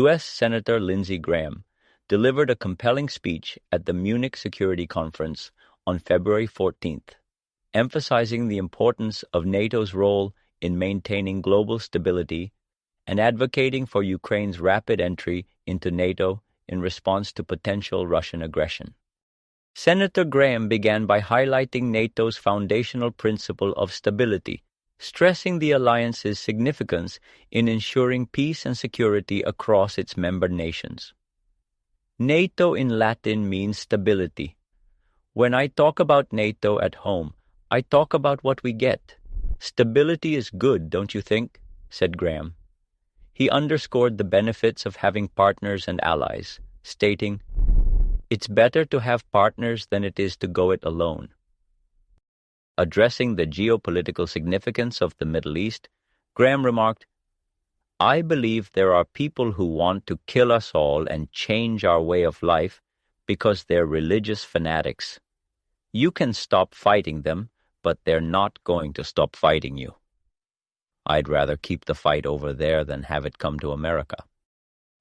U.S. Senator Lindsey Graham delivered a compelling speech at the Munich Security Conference on February 14th, emphasizing the importance of NATO's role in maintaining global stability and advocating for Ukraine's rapid entry into NATO in response to potential Russian aggression. Senator Graham began by highlighting NATO's foundational principle of stability, stressing the alliance's significance in ensuring peace and security across its member nations. NATO in Latin means stability. When I talk about NATO at home, I talk about what we get. Stability is good, don't you think? Said Graham. He underscored the benefits of having partners and allies, stating, "It's better to have partners than it is to go it alone." Addressing the geopolitical significance of the Middle East, Graham remarked, "I believe there are people who want to kill us all and change our way of life because they're religious fanatics. You can stop fighting them, but they're not going to stop fighting you. I'd rather keep the fight over there than have it come to America."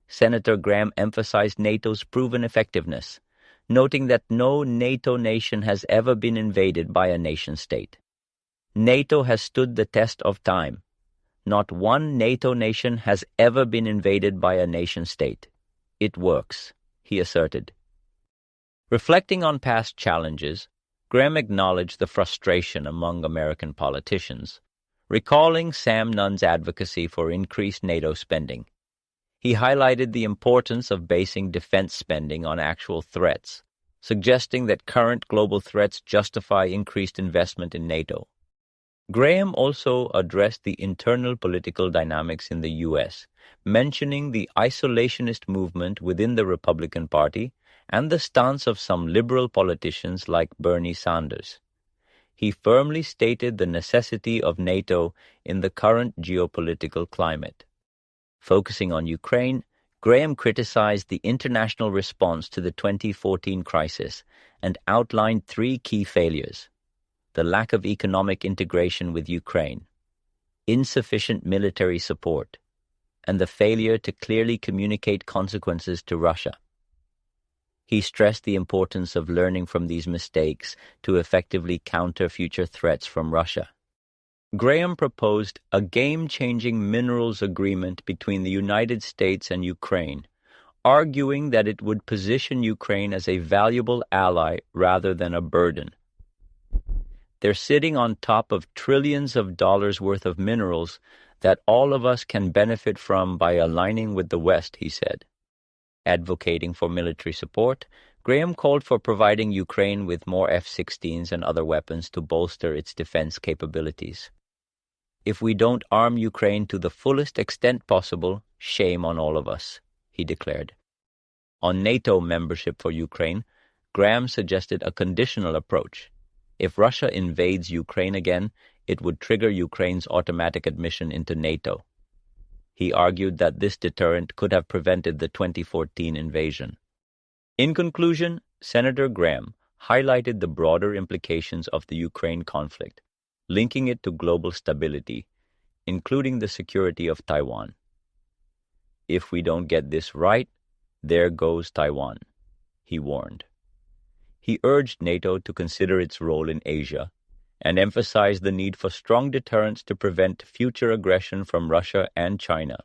Senator Graham emphasized NATO's proven effectiveness, noting that no NATO nation has ever been invaded by a nation-state. NATO has stood the test of time. Not one NATO nation has ever been invaded by a nation-state. It works, he asserted. Reflecting on past challenges, Graham acknowledged the frustration among American politicians, recalling Sam Nunn's advocacy for increased NATO spending. He highlighted the importance of basing defense spending on actual threats, suggesting that current global threats justify increased investment in NATO. Graham also addressed the internal political dynamics in the U.S., mentioning the isolationist movement within the Republican Party and the stance of some liberal politicians like Bernie Sanders. He firmly stated the necessity of NATO in the current geopolitical climate. Focusing on Ukraine, Graham criticized the international response to the 2014 crisis and outlined three key failures: the lack of economic integration with Ukraine, insufficient military support, and the failure to clearly communicate consequences to Russia. He stressed the importance of learning from these mistakes to effectively counter future threats from Russia. Graham proposed a game-changing minerals agreement between the United States and Ukraine, arguing that it would position Ukraine as a valuable ally rather than a burden. They're sitting on top of trillions of dollars worth of minerals that all of us can benefit from by aligning with the West, he said. Advocating for military support, Graham called for providing Ukraine with more F-16s and other weapons to bolster its defense capabilities. "If we don't arm Ukraine to the fullest extent possible, shame on all of us," he declared. On NATO membership for Ukraine, Graham suggested a conditional approach. If Russia invades Ukraine again, it would trigger Ukraine's automatic admission into NATO. He argued that this deterrent could have prevented the 2014 invasion. In conclusion, Senator Graham highlighted the broader implications of the Ukraine conflict, linking it to global stability, including the security of Taiwan. "If we don't get this right, there goes Taiwan," he warned. He urged NATO to consider its role in Asia and emphasized the need for strong deterrence to prevent future aggression from Russia and China.